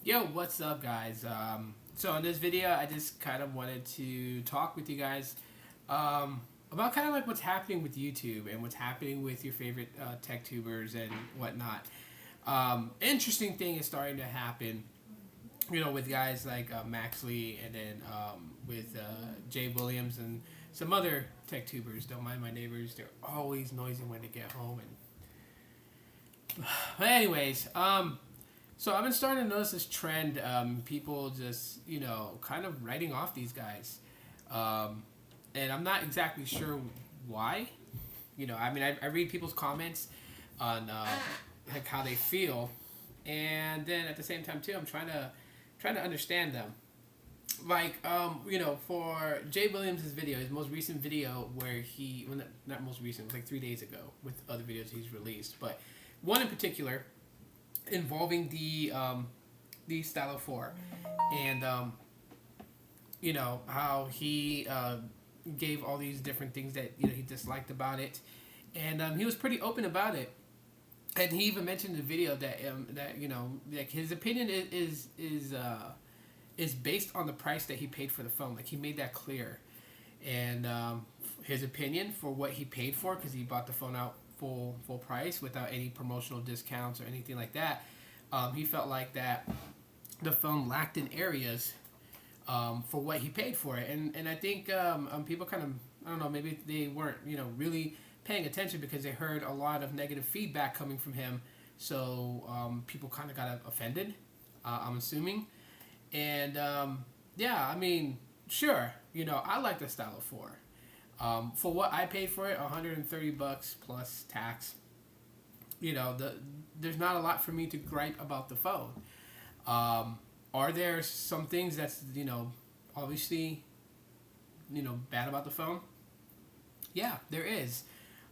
Yo, what's up, guys? So in this video, I just kind of wanted to talk with you guys about kind of like what's happening with YouTube and what's happening with your favorite tech tubers and whatnot. Interesting thing is starting to happen, with guys like Max Lee and then with Jay Williams and some other tech tubers. Don't mind my neighbors; they're always noisy when they get home. But anyways, so I've been starting to notice this trend. People just, kind of writing off these guys. And I'm not exactly sure why. I read people's comments on like how they feel. And then at the same time, too, I'm trying to understand them. Like, for Jay Williams' video, his most recent video where not most recent, it was like 3 days ago with other videos he's released. But one in particular involving the Style 4 and how he gave all these different things that he disliked about it, and he was pretty open about it, and he even mentioned in the video that like his opinion is based on the price that he paid for the phone. Like, he made that clear, and his opinion for what he paid for, because he bought the phone out full price without any promotional discounts or anything like that. He felt like that the phone lacked in areas for what he paid for it, and I think people kind of, I don't know, maybe they weren't really paying attention because they heard a lot of negative feedback coming from him, so people kind of got offended. I'm assuming, and yeah, I mean, sure, I like the Style 4. For what I paid for it, $130 plus tax. There's not a lot for me to gripe about the phone. Are there some things that's obviously bad about the phone? Yeah, there is.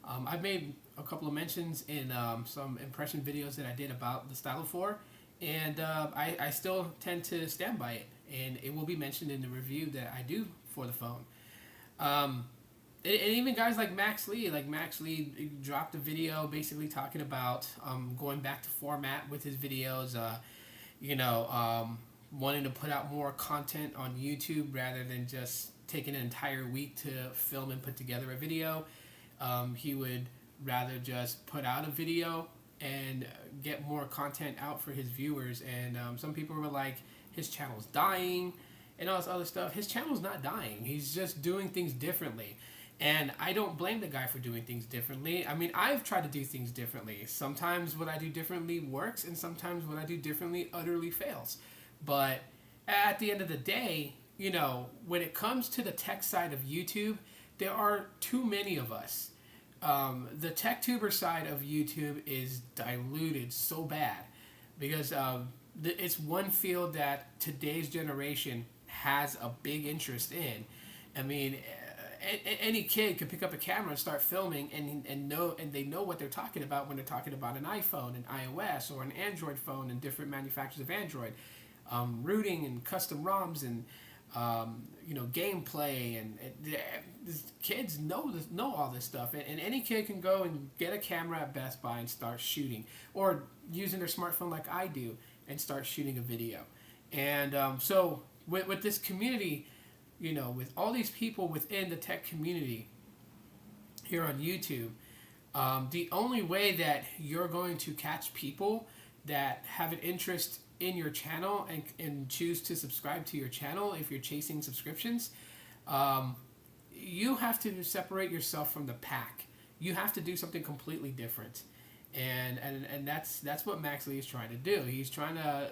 I've made a couple of mentions in some impression videos that I did about the Style 4, and I still tend to stand by it, and it will be mentioned in the review that I do for the phone. And even guys like Max Lee dropped a video basically talking about going back to format with his videos, wanting to put out more content on YouTube rather than just taking an entire week to film and put together a video. He would rather just put out a video and get more content out for his viewers. And some people were like, his channel's dying and all this other stuff. His channel's not dying. He's just doing things differently. And I don't blame the guy for doing things differently. I mean, I've tried to do things differently. Sometimes what I do differently works, and sometimes what I do differently utterly fails. But at the end of the day, when it comes to the tech side of YouTube, there are too many of us. The TechTuber side of YouTube is diluted so bad because it's one field that today's generation has a big interest in. I mean, any kid could pick up a camera and start filming and they know what they're talking about when they're talking about an iPhone, an iOS, or an Android phone, and different manufacturers of Android, rooting and custom ROMs and gameplay, and kids know all this stuff, and any kid can go and get a camera at Best Buy and start shooting, or using their smartphone like I do and start shooting a video. And so with this community, with all these people within the tech community here on YouTube, the only way that you're going to catch people that have an interest in your channel and choose to subscribe to your channel, if you're chasing subscriptions, you have to separate yourself from the pack. You have to do something completely different. And that's what Max Lee is trying to do. He's trying to,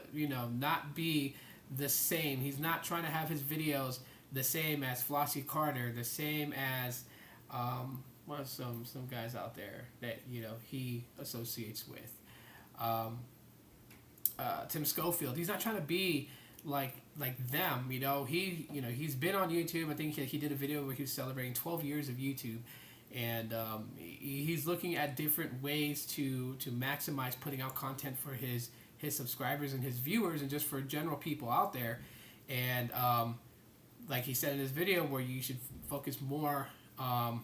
not be the same. He's not trying to have his videos the same as Flossie Carter, the same as some guys out there that he associates with. Tim Schofield. He's not trying to be like them. He's been on YouTube. I think he did a video where he was celebrating 12 years of YouTube, and he's looking at different ways to maximize putting out content for his subscribers and his viewers, and just for general people out there. And like he said in his video, where you should focus more on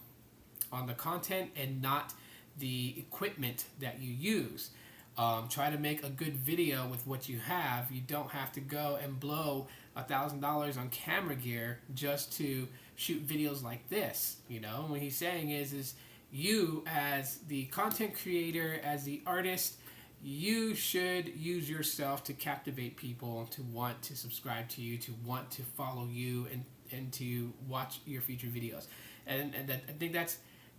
the content and not the equipment that you use. Try to make a good video with what you have. You don't have to go and blow $1,000 on camera gear just to shoot videos like this. You know, what he's saying is you as the content creator, as the artist, you should use yourself to captivate people to want to subscribe to you, to want to follow you, and to watch your future videos. And I think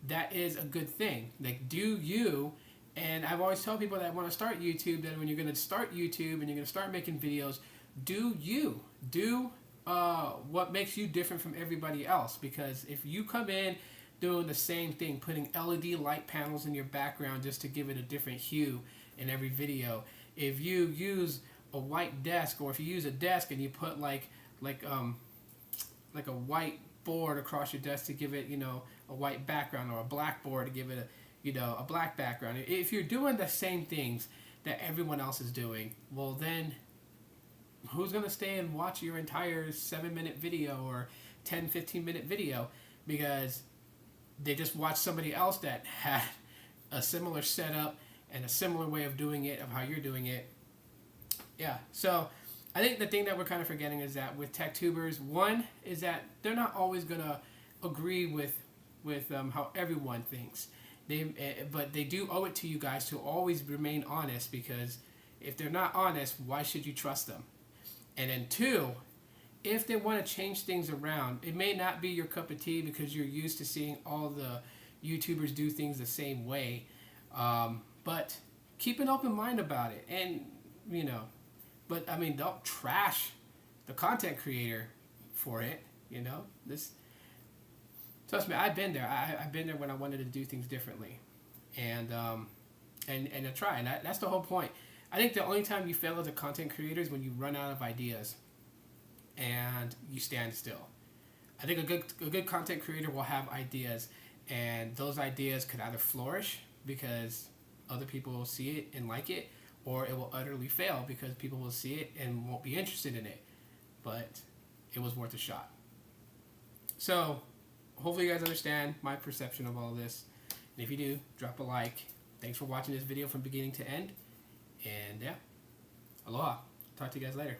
that is a good thing. Like, do you. And I've always told people that want to start YouTube that when you're going to start YouTube and you're going to start making videos, do you. Do what makes you different from everybody else. Because if you come in doing the same thing, putting LED light panels in your background just to give it a different hue in every video, if you use a white desk, or if you use a desk and you put like a white board across your desk to give it, you know, a white background, or a black board to give it a black background. If you're doing the same things that everyone else is doing, well then who's going to stay and watch your entire 7-minute video or 10-15-minute video because they just watched somebody else that had a similar setup and a similar way of doing it, of how you're doing it. Yeah, so I think the thing that we're kind of forgetting is that with TechTubers, one is that they're not always going to agree with how everyone thinks. But they do owe it to you guys to always remain honest, because if they're not honest, why should you trust them? And then two, if they want to change things around, it may not be your cup of tea because you're used to seeing all the YouTubers do things the same way. But keep an open mind about it. And, you know, but I mean, don't trash the content creator for it, you know? Trust me, I've been there. I've been there when I wanted to do things differently. And to try. And that's the whole point. I think the only time you fail as a content creator is when you run out of ideas and you stand still. I think a good content creator will have ideas, and those ideas could either flourish because other people will see it and like it, or it will utterly fail because people will see it and won't be interested in it. But it was worth a shot. So hopefully you guys understand my perception of all this. And if you do, drop a like. Thanks for watching this video from beginning to end. And yeah, aloha. Talk to you guys later.